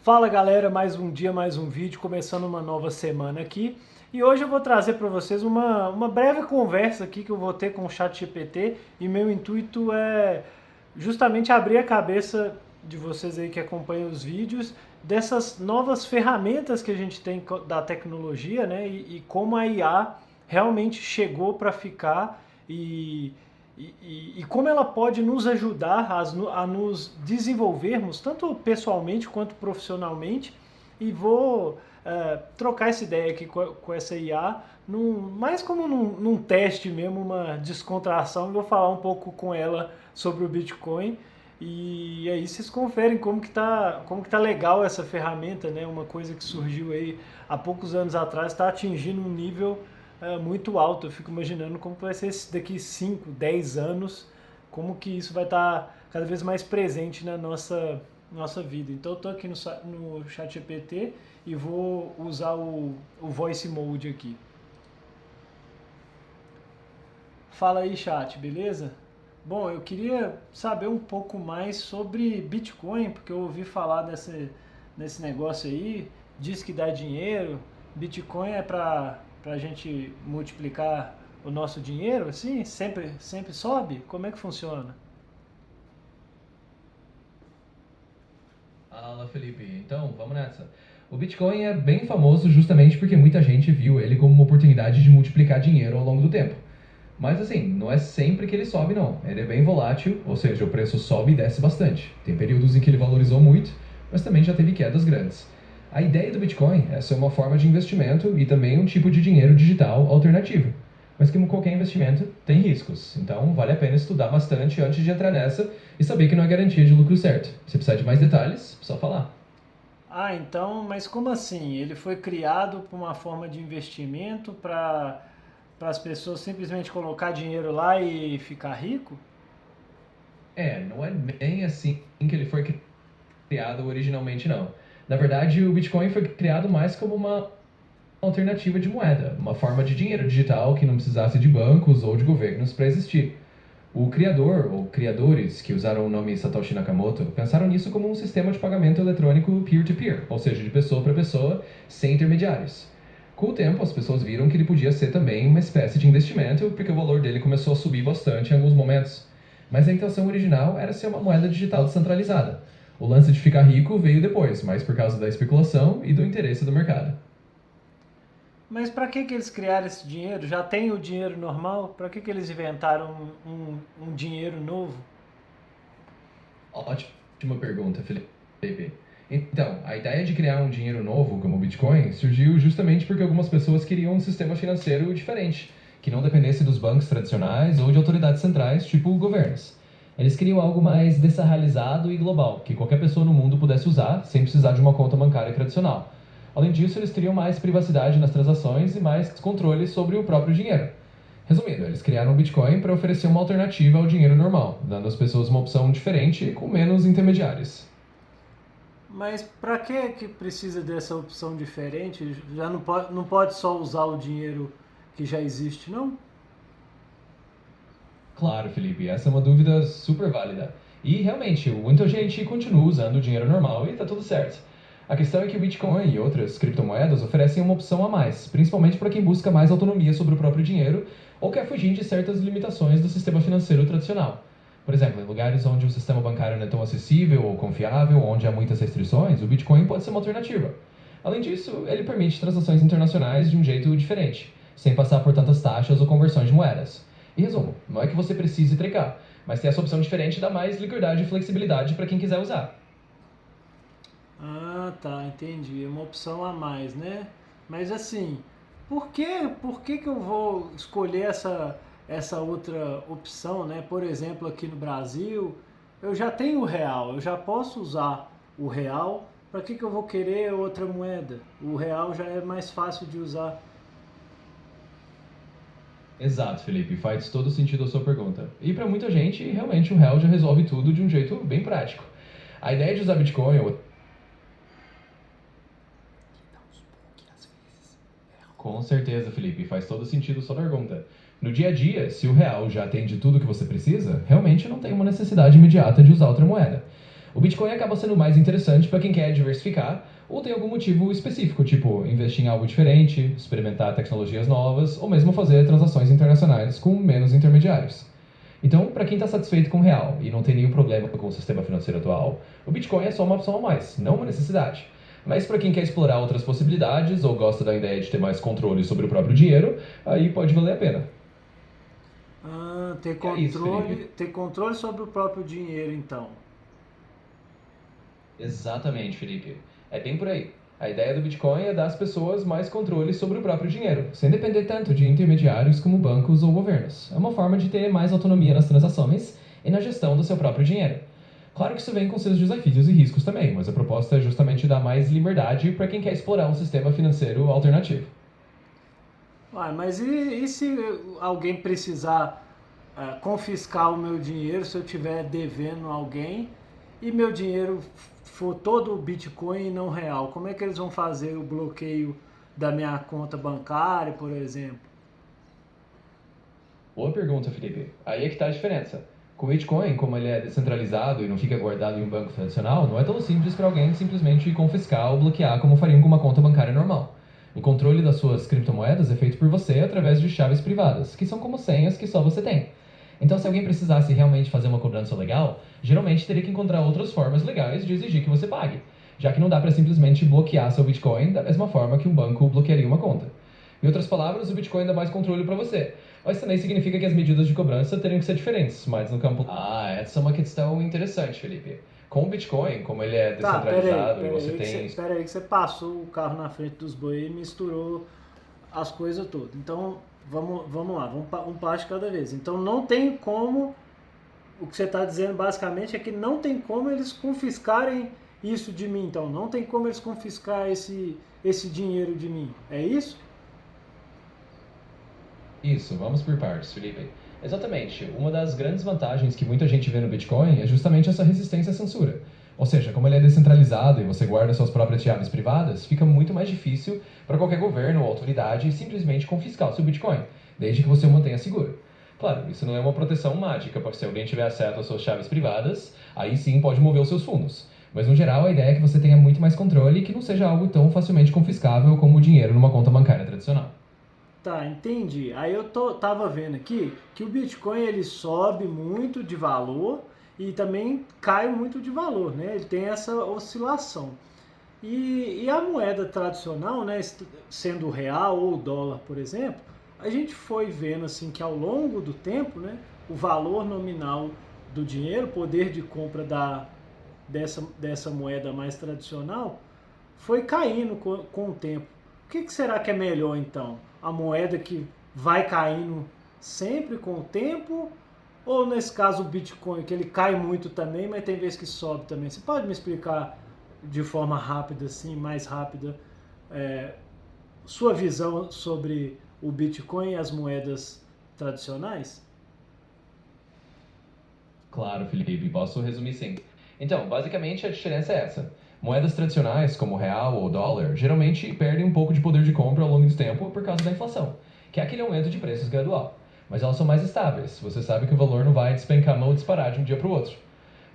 Fala galera, mais um dia, mais um vídeo, começando uma nova semana aqui. E hoje eu vou trazer para vocês uma breve conversa aqui que eu vou ter com o ChatGPT e meu intuito é justamente abrir a cabeça de vocês aí que acompanham os vídeos dessas novas ferramentas que a gente tem da tecnologia, né? E como a IA realmente chegou para ficar e como ela pode nos ajudar a nos desenvolvermos, tanto pessoalmente quanto profissionalmente. E vou trocar essa ideia aqui com essa IA, mais como num teste mesmo, uma descontração. Vou falar um pouco com ela sobre o Bitcoin. E aí vocês conferem como que tá legal essa ferramenta, né? Uma coisa que surgiu aí há poucos anos atrás, está atingindo um nível muito alto. Eu fico imaginando como vai ser daqui 5, 10 anos, como que isso vai estar cada vez mais presente na nossa vida. Então eu estou aqui no ChatGPT e vou usar o Voice Mode aqui. Fala aí, chat, beleza? Bom, eu queria saber um pouco mais sobre Bitcoin, porque eu ouvi falar nesse negócio aí, diz que dá dinheiro. Bitcoin é para a gente multiplicar o nosso dinheiro, assim? Sempre sobe? Como é que funciona? Fala, Felipe. Então, vamos nessa. O Bitcoin é bem famoso justamente porque muita gente viu ele como uma oportunidade de multiplicar dinheiro ao longo do tempo. Mas assim, não é sempre que ele sobe, não. Ele é bem volátil, ou seja, o preço sobe e desce bastante. Tem períodos em que ele valorizou muito, mas também já teve quedas grandes. A ideia do Bitcoin é ser uma forma de investimento e também um tipo de dinheiro digital alternativo. Mas como qualquer investimento, tem riscos. Então, vale a pena estudar bastante antes de entrar nessa e saber que não é garantia de lucro certo. Se precisar de mais detalhes, só falar. Ah, então, mas como assim? Ele foi criado por uma forma de investimento para as pessoas simplesmente colocar dinheiro lá e ficar rico? Não é bem assim que ele foi criado originalmente, não. Na verdade, o Bitcoin foi criado mais como uma alternativa de moeda, uma forma de dinheiro digital que não precisasse de bancos ou de governos para existir. O criador, ou criadores, que usaram o nome Satoshi Nakamoto, pensaram nisso como um sistema de pagamento eletrônico peer-to-peer, ou seja, de pessoa para pessoa, sem intermediários. Com o tempo, as pessoas viram que ele podia ser também uma espécie de investimento, porque o valor dele começou a subir bastante em alguns momentos. Mas a intenção original era ser uma moeda digital descentralizada. O lance de ficar rico veio depois, mais por causa da especulação e do interesse do mercado. Mas para que eles criaram esse dinheiro? Já tem o dinheiro normal? Para que eles inventaram um dinheiro novo? Ótima pergunta, Felipe. Então, a ideia de criar um dinheiro novo, como o Bitcoin, surgiu justamente porque algumas pessoas queriam um sistema financeiro diferente, que não dependesse dos bancos tradicionais ou de autoridades centrais, tipo governos. Eles queriam algo mais descentralizado e global, que qualquer pessoa no mundo pudesse usar, sem precisar de uma conta bancária tradicional. Além disso, eles queriam mais privacidade nas transações e mais controle sobre o próprio dinheiro. Resumindo, eles criaram o Bitcoin para oferecer uma alternativa ao dinheiro normal, dando às pessoas uma opção diferente e com menos intermediários. Mas para que precisa dessa opção diferente? Já não pode só usar o dinheiro que já existe, não? Claro, Felipe, essa é uma dúvida super válida. E realmente, muita gente continua usando o dinheiro normal e está tudo certo. A questão é que o Bitcoin e outras criptomoedas oferecem uma opção a mais, principalmente para quem busca mais autonomia sobre o próprio dinheiro ou quer fugir de certas limitações do sistema financeiro tradicional. Por exemplo, em lugares onde o sistema bancário não é tão acessível ou confiável, onde há muitas restrições, o Bitcoin pode ser uma alternativa. Além disso, ele permite transações internacionais de um jeito diferente, sem passar por tantas taxas ou conversões de moedas. Em resumo, não é que você precise trecar, mas ter essa opção diferente dá mais liberdade e flexibilidade para quem quiser usar. Ah, tá, entendi. É uma opção a mais, né? Mas assim, por que eu vou escolher essa outra opção, né? Por exemplo, aqui no Brasil, eu já tenho o real, eu já posso usar o real. Para que eu vou querer outra moeda? O real já é mais fácil de usar. Exato, Felipe, faz todo sentido a sua pergunta. E para muita gente, realmente o real já resolve tudo de um jeito bem prático. A ideia de usar Bitcoin ou Com certeza, Felipe, faz todo sentido sua pergunta. No dia a dia, se o real já atende tudo o que você precisa, realmente não tem uma necessidade imediata de usar outra moeda. O Bitcoin acaba sendo mais interessante para quem quer diversificar ou tem algum motivo específico, tipo investir em algo diferente, experimentar tecnologias novas ou mesmo fazer transações internacionais com menos intermediários. Então, para quem está satisfeito com o real e não tem nenhum problema com o sistema financeiro atual, o Bitcoin é só uma opção a mais, não uma necessidade. Mas para quem quer explorar outras possibilidades ou gosta da ideia de ter mais controle sobre o próprio dinheiro, aí pode valer a pena. Ah, É isso, Felipe. ter controle sobre o próprio dinheiro, então. Exatamente, Felipe. É bem por aí. A ideia do Bitcoin é dar às pessoas mais controle sobre o próprio dinheiro, sem depender tanto de intermediários como bancos ou governos. É uma forma de ter mais autonomia nas transações e na gestão do seu próprio dinheiro. Claro que isso vem com seus desafios e riscos também, mas a proposta é justamente dar mais liberdade para quem quer explorar um sistema financeiro alternativo. Uai, mas e se alguém precisar confiscar o meu dinheiro, se eu estiver devendo alguém e meu dinheiro for todo Bitcoin e não real? Como é que eles vão fazer o bloqueio da minha conta bancária, por exemplo? Boa pergunta, Felipe. Aí é que está a diferença. Com o Bitcoin, como ele é descentralizado e não fica guardado em um banco tradicional, não é tão simples para alguém simplesmente confiscar ou bloquear como faria com uma conta bancária normal. O controle das suas criptomoedas é feito por você através de chaves privadas, que são como senhas que só você tem. Então, se alguém precisasse realmente fazer uma cobrança legal, geralmente teria que encontrar outras formas legais de exigir que você pague, já que não dá para simplesmente bloquear seu Bitcoin da mesma forma que um banco bloquearia uma conta. Em outras palavras, o Bitcoin dá mais controle para você, mas também significa que as medidas de cobrança teriam que ser diferentes, mas no campo. Ah, essa é uma questão interessante, Felipe. Com o Bitcoin, como ele é Tá, descentralizado e você tem. pera aí que você passou o carro na frente dos bois e misturou as coisas todas. Então, vamos lá, um passo de cada vez. Então, não tem como, o que você está dizendo basicamente é que não tem como eles confiscarem isso de mim. Então, não tem como eles confiscar esse dinheiro de mim. É isso? Isso, vamos por partes, Felipe. Exatamente. Uma das grandes vantagens que muita gente vê no Bitcoin é justamente essa resistência à censura. Ou seja, como ele é descentralizado e você guarda suas próprias chaves privadas, fica muito mais difícil para qualquer governo ou autoridade simplesmente confiscar o seu Bitcoin, desde que você o mantenha seguro. Claro, isso não é uma proteção mágica, porque se alguém tiver acesso às suas chaves privadas, aí sim pode mover os seus fundos. Mas no geral, a ideia é que você tenha muito mais controle e que não seja algo tão facilmente confiscável como o dinheiro numa conta bancária tradicional. Tá, entendi. Aí tava vendo aqui que o Bitcoin ele sobe muito de valor e também cai muito de valor, né? Ele tem essa oscilação. E a moeda tradicional, né, sendo o real ou o dólar, por exemplo, a gente foi vendo assim que ao longo do tempo, né, o valor nominal do dinheiro, o poder de compra dessa moeda mais tradicional, foi caindo com o tempo. O que será que é melhor então? A moeda que vai caindo sempre com o tempo? Ou nesse caso o Bitcoin, que ele cai muito também, mas tem vezes que sobe também? Você pode me explicar de forma rápida, assim, mais rápida, é, sua visão sobre o Bitcoin e as moedas tradicionais? Claro, Felipe, posso resumir sim. Então, basicamente a diferença é essa. Moedas tradicionais, como o real ou o dólar, geralmente perdem um pouco de poder de compra ao longo do tempo por causa da inflação, que é aquele aumento de preços gradual. Mas elas são mais estáveis, você sabe que o valor não vai despencar ou disparar de um dia para o outro.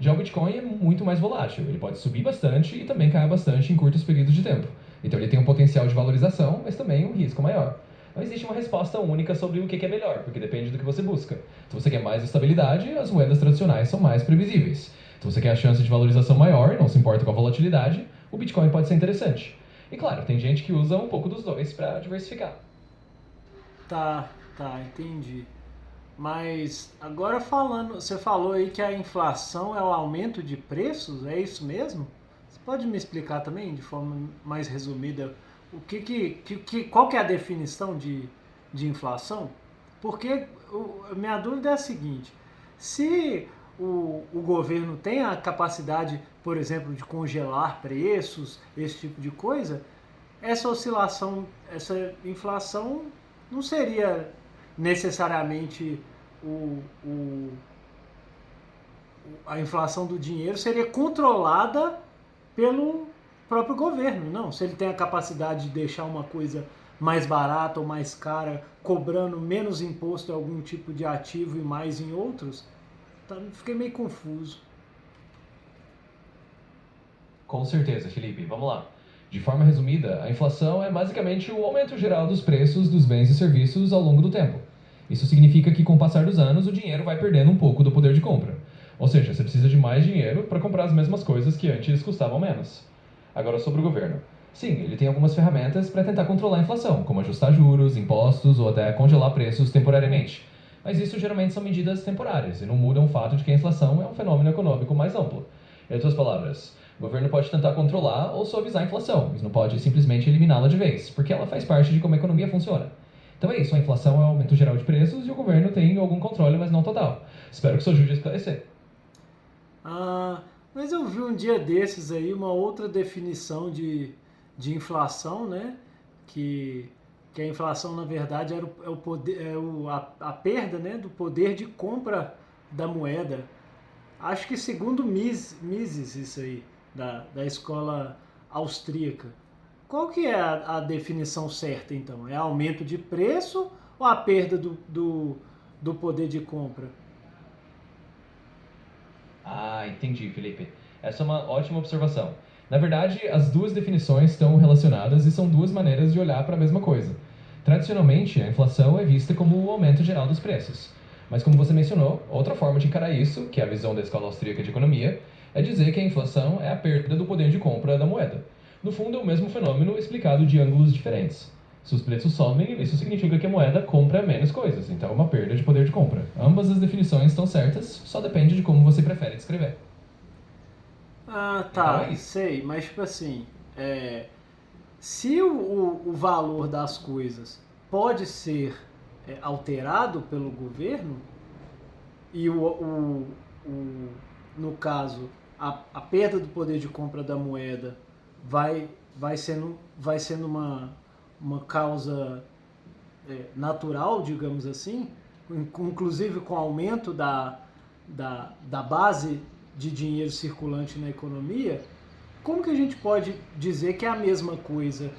Já o Bitcoin é muito mais volátil, ele pode subir bastante e também cair bastante em curtos períodos de tempo. Então ele tem um potencial de valorização, mas também um risco maior. Não existe uma resposta única sobre o que é melhor, porque depende do que você busca. Se você quer mais estabilidade, as moedas tradicionais são mais previsíveis. Se você quer a chance de valorização maior e não se importa com a volatilidade, o Bitcoin pode ser interessante. E claro, tem gente que usa um pouco dos dois para diversificar. Tá, tá, entendi. Mas agora falando, você falou aí que a inflação é o aumento de preços, é isso mesmo? Você pode me explicar também, de forma mais resumida, qual que é a definição de inflação? Porque minha dúvida é a seguinte: se o governo tem a capacidade, por exemplo, de congelar preços, esse tipo de coisa, essa oscilação, essa inflação não seria necessariamente o, o, a inflação do dinheiro seria controlada pelo próprio governo, não? Se ele tem a capacidade de deixar uma coisa mais barata ou mais cara, cobrando menos imposto em algum tipo de ativo e mais em outros, tá, fiquei meio confuso. Com certeza, Felipe. Vamos lá. De forma resumida, a inflação é basicamente o aumento geral dos preços dos bens e serviços ao longo do tempo. Isso significa que, com o passar dos anos, o dinheiro vai perdendo um pouco do poder de compra. Ou seja, você precisa de mais dinheiro para comprar as mesmas coisas que antes custavam menos. Agora, sobre o governo. Sim, ele tem algumas ferramentas para tentar controlar a inflação, como ajustar juros, impostos ou até congelar preços temporariamente. Mas isso geralmente são medidas temporárias e não mudam o fato de que a inflação é um fenômeno econômico mais amplo. Em outras palavras, o governo pode tentar controlar ou suavizar a inflação, mas não pode simplesmente eliminá-la de vez, porque ela faz parte de como a economia funciona. Então é isso, a inflação é o aumento geral de preços e o governo tem algum controle, mas não total. Espero que isso ajude a esclarecer. Ah, mas eu vi um dia desses aí uma outra definição de inflação, né? Que, que a inflação, na verdade, é o poder, a perda, né, do poder de compra da moeda. Acho que segundo Mises, isso aí, da escola austríaca. Qual que é a definição certa, então? É aumento de preço ou a perda do poder de compra? Ah, entendi, Felipe. Essa é uma ótima observação. Na verdade, as duas definições estão relacionadas e são duas maneiras de olhar para a mesma coisa. Tradicionalmente, a inflação é vista como o aumento geral dos preços. Mas, como você mencionou, outra forma de encarar isso, que é a visão da escola austríaca de economia, é dizer que a inflação é a perda do poder de compra da moeda. No fundo, é o mesmo fenômeno explicado de ângulos diferentes. Se os preços sobem, isso significa que a moeda compra menos coisas, então é uma perda de poder de compra. Ambas as definições estão certas, só depende de como você prefere descrever. Ah, Então tá, é isso. sei, mas tipo assim, se o valor das coisas pode ser alterado pelo governo, e no caso, a perda do poder de compra da moeda vai, vai sendo uma causa natural, digamos assim, inclusive com o aumento da base de dinheiro circulante na economia, como que a gente pode dizer que é a mesma coisa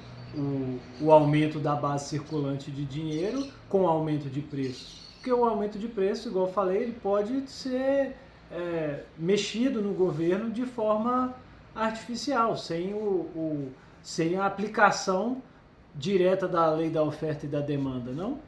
o aumento da base circulante de dinheiro com o aumento de preços? Porque o aumento de preço, igual eu falei, ele pode ser mexido no governo de forma artificial, sem a aplicação direta da lei da oferta e da demanda, não?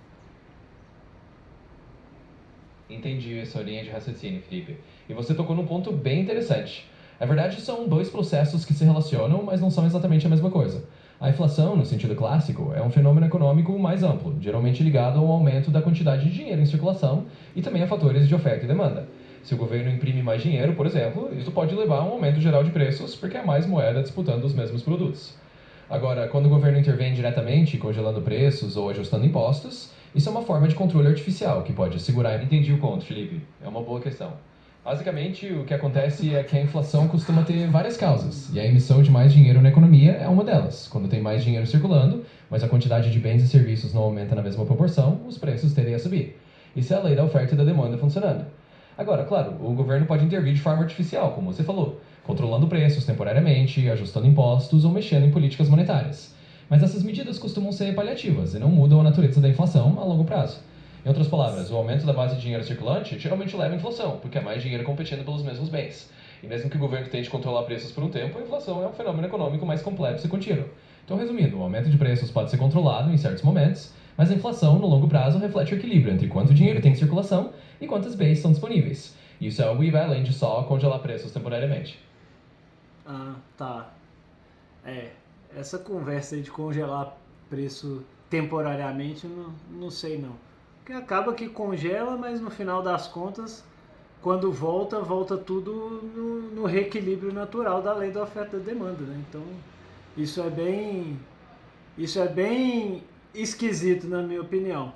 Entendi essa linha de raciocínio, Felipe. E você tocou num ponto bem interessante. Na verdade, são dois processos que se relacionam, mas não são exatamente a mesma coisa. A inflação, no sentido clássico, é um fenômeno econômico mais amplo, geralmente ligado ao aumento da quantidade de dinheiro em circulação e também a fatores de oferta e demanda. Se o governo imprime mais dinheiro, por exemplo, isso pode levar a um aumento geral de preços, porque há mais moeda disputando os mesmos produtos. Agora, quando o governo intervém diretamente, congelando preços ou ajustando impostos, isso é uma forma de controle artificial que pode assegurar. Entendi o ponto, Felipe. É uma boa questão. Basicamente, o que acontece é que a inflação costuma ter várias causas, e a emissão de mais dinheiro na economia é uma delas. Quando tem mais dinheiro circulando, mas a quantidade de bens e serviços não aumenta na mesma proporção, os preços tendem a subir. Isso é a lei da oferta e da demanda funcionando. Agora, claro, o governo pode intervir de forma artificial, como você falou, controlando preços temporariamente, ajustando impostos ou mexendo em políticas monetárias. Mas essas medidas costumam ser paliativas e não mudam a natureza da inflação a longo prazo. Em outras palavras, o aumento da base de dinheiro circulante geralmente leva à inflação, porque há mais dinheiro competindo pelos mesmos bens. E mesmo que o governo tente controlar preços por um tempo, a inflação é um fenômeno econômico mais complexo e contínuo. Então, resumindo, o aumento de preços pode ser controlado em certos momentos, mas a inflação, no longo prazo, reflete o equilíbrio entre quanto dinheiro tem em circulação e quantos bens são disponíveis. Isso é algo que vai além de só congelar preços temporariamente. Ah, tá. É, essa conversa aí de congelar preço temporariamente, não sei não. Porque acaba que congela, mas no final das contas, quando volta, volta tudo no reequilíbrio natural da lei da oferta e da demanda, né? Então, isso é bem, isso é bem esquisito na minha opinião.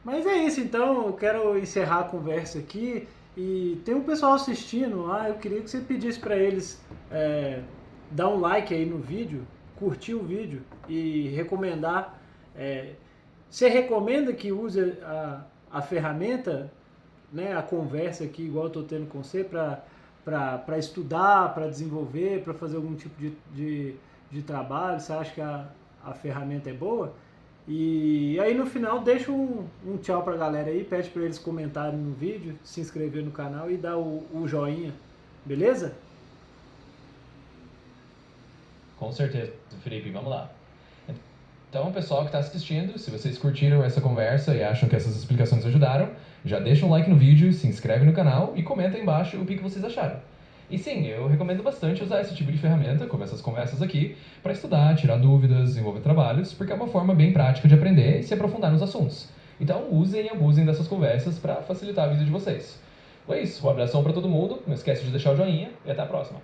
Mas é isso, então eu quero encerrar a conversa aqui e tem um pessoal assistindo lá, eu queria que você pedisse para eles dar um like aí no vídeo, curtir o vídeo e recomendar. é, Você recomenda que use a ferramenta, né, a conversa aqui, igual eu estou tendo com você, para estudar, para desenvolver, para fazer algum tipo de trabalho? Você acha que a ferramenta é boa? E aí no final deixa um tchau pra galera aí, pede para eles comentarem no vídeo, se inscrever no canal e dar o joinha, beleza? Com certeza, Felipe, vamos lá. Então, pessoal que está assistindo, se vocês curtiram essa conversa e acham que essas explicações ajudaram, já deixa um like no vídeo, se inscreve no canal e comenta aí embaixo o que vocês acharam. E sim, eu recomendo bastante usar esse tipo de ferramenta, como essas conversas aqui, para estudar, tirar dúvidas, desenvolver trabalhos, porque é uma forma bem prática de aprender e se aprofundar nos assuntos. Então, usem e abusem dessas conversas para facilitar a vida de vocês. É isso, um abração para todo mundo, não esquece de deixar o joinha e até a próxima.